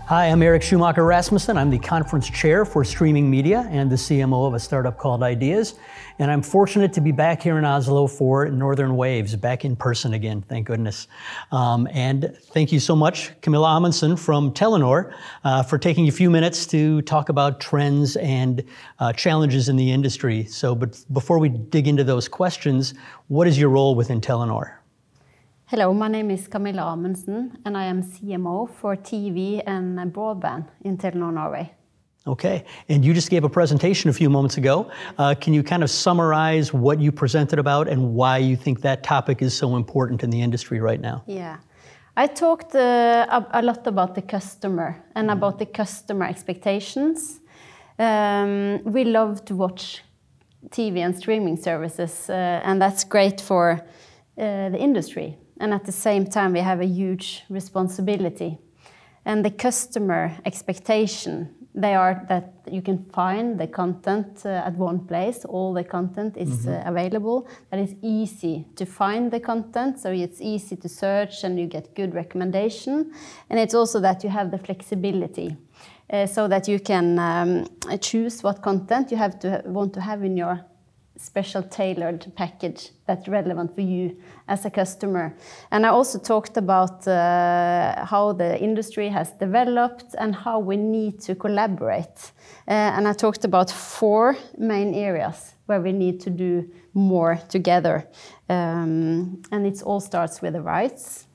Hi, I'm Eric Schumacher Rasmussen. I'm the conference chair for streaming media and the CMO of a startup called Ideas. And I'm fortunate to be back here in Oslo for Northern Waves, back in person again, thank goodness. And thank you so much, Camilla Amundsen from Telenor, for taking a few minutes to talk about trends and challenges in the industry. But before we dig into those questions, what is your role within Telenor? Hello, my name is Camilla Amundsen, and I am CMO for TV and broadband in Telenor Norway. Okay, and you just gave a presentation a few moments ago. Can you kind of summarize what you presented about and why you think that topic is so important in the industry right now? Yeah, I talked a lot about the customer and about the customer expectations. We love to watch TV and streaming services, and that's great for the industry. And at the same time, we have a huge responsibility. And the customer expectation, they are that you can find the content at one place. All the content is available. That it's easy to find the content, so it's easy to search and you get good recommendation. And it's also that you have the flexibility, so that you can choose what content you want to have in your special tailored package that's relevant for you as a customer. And I also talked about how the industry has developed and how we need to collaborate. And I talked about 4 main areas where we need to do more together. And it all starts with the rights.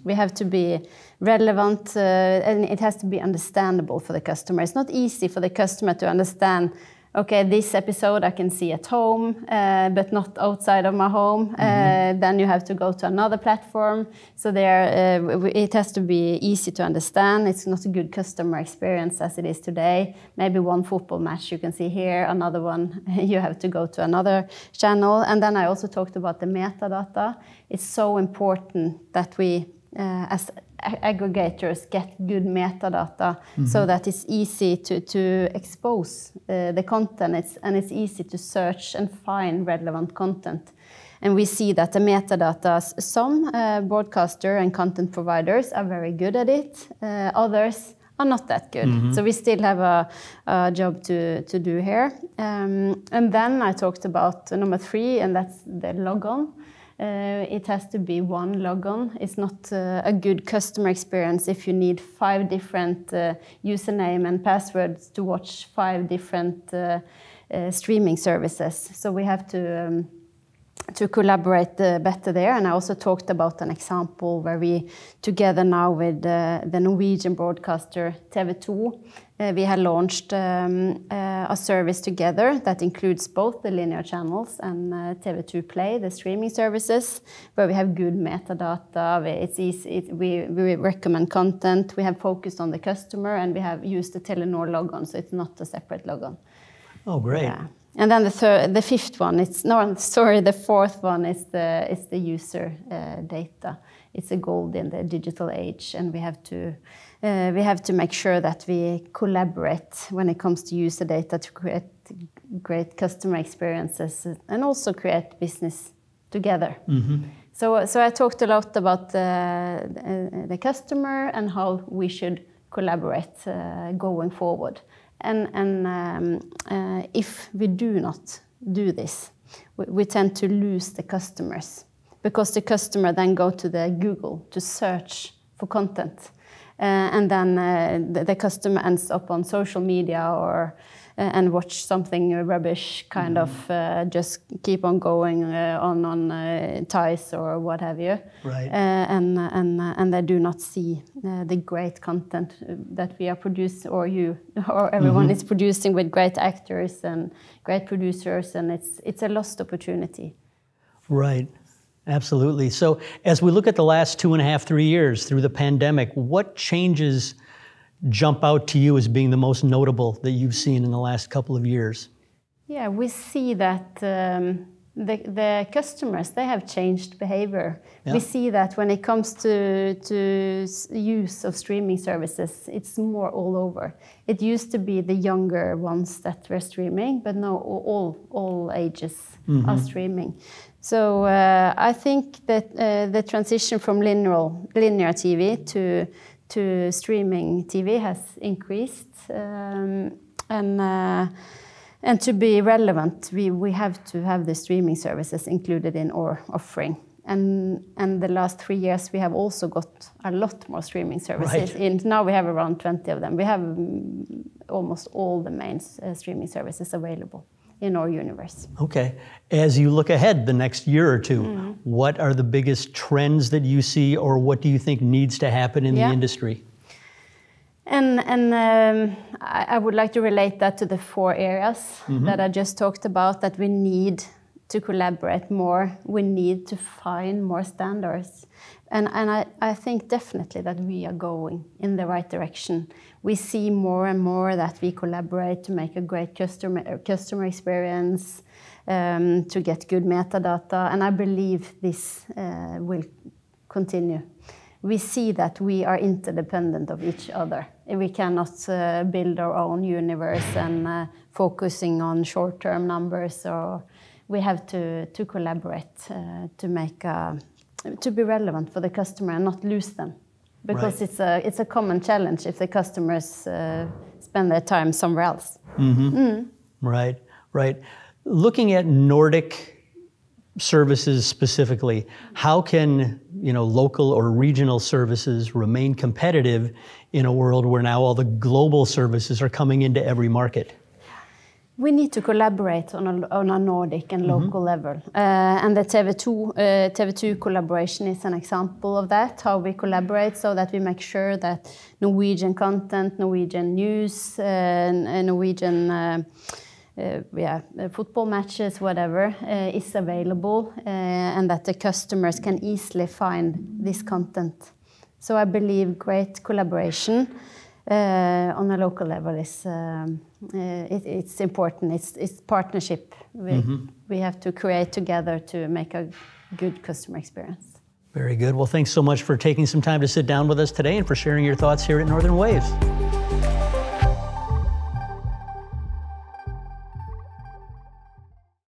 We have to be relevant and it has to be understandable for the customer. It's not easy for the customer to understand, okay, this episode I can see at home, but not outside of my home. Then you have to go to another platform. So it has to be easy to understand. It's not a good customer experience as it is today. Maybe one football match you can see here, another one you have to go to another channel. And then I also talked about the metadata. It's so important that we, as aggregators, get good metadata so that it's easy to expose the content and it's easy to search and find relevant content. And we see that the metadata, some broadcaster and content providers are very good at it, others are not that good. So we still have a job to do here. And then I talked about number 3, and that's the logon. It has to be one logon. It's not a good customer experience if you need 5 different username and passwords to watch 5 different streaming services. So we have to collaborate better there. And I also talked about an example where we, together now with the Norwegian broadcaster TV2, we have launched a service together that includes both the linear channels and TV2 Play, the streaming services, where we have good metadata. It's easy, we recommend content, we have focused on the customer, and we have used the Telenor logon, so it's not a separate logon. Oh, great. Yeah. And then the 4th one is the user data. It's a gold in the digital age, and we have to make sure that we collaborate when it comes to user data to create great customer experiences and also create business together. So I talked a lot about the customer and how we should collaborate going forward. And if we do not do this, we tend to lose the customers, because the customer then go to the Google to search for content. And then the customer ends up on social media or and watch something rubbish, kind of just keep on going on ties or what have you. Right. And they do not see the great content that we are producing, or everyone is producing, with great actors and great producers, and it's a lost opportunity. Right. Absolutely. So as we look at the last 2.5, 3 years through the pandemic, what changes jump out to you as being the most notable that you've seen in the last couple of years? Yeah, we see that the customers, they have changed behavior. Yeah. We see that when it comes to use of streaming services, it's more all over. It used to be the younger ones that were streaming, but now all ages are streaming. So I think that the transition from linear TV to to streaming TV has increased, and to be relevant, we have to have the streaming services included in our offering. And the last 3 years, we have also got a lot more streaming services. Right. Now we have around 20 of them. We have almost all the main streaming services available in our universe. Okay. As you look ahead the next year or two, what are the biggest trends that you see, or what do you think needs to happen in the industry? And I would like to relate that to the 4 areas that I just talked about, that we need to collaborate more. We need to find more standards. And I think definitely that we are going in the right direction. We see more and more that we collaborate to make a great customer experience, to get good metadata, and I believe this will continue. We see that we are interdependent of each other. We cannot build our own universe and focusing on short-term numbers, or we have to collaborate to make to be relevant for the customer and not lose them, because it's a common challenge if the customers spend their time somewhere else. Right, right. Looking at Nordic services specifically, how can local or regional services remain competitive in a world where now all the global services are coming into every market? We need to collaborate on a Nordic and local level. And the TV2 collaboration is an example of that, how we collaborate so that we make sure that Norwegian content, Norwegian news, Norwegian football matches, whatever, is available, and that the customers can easily find this content. So I believe great collaboration on a local level is it's important. It's partnership. We have to create together to make a good customer experience. Very good. Well, thanks so much for taking some time to sit down with us today and for sharing your thoughts here at Northern Waves.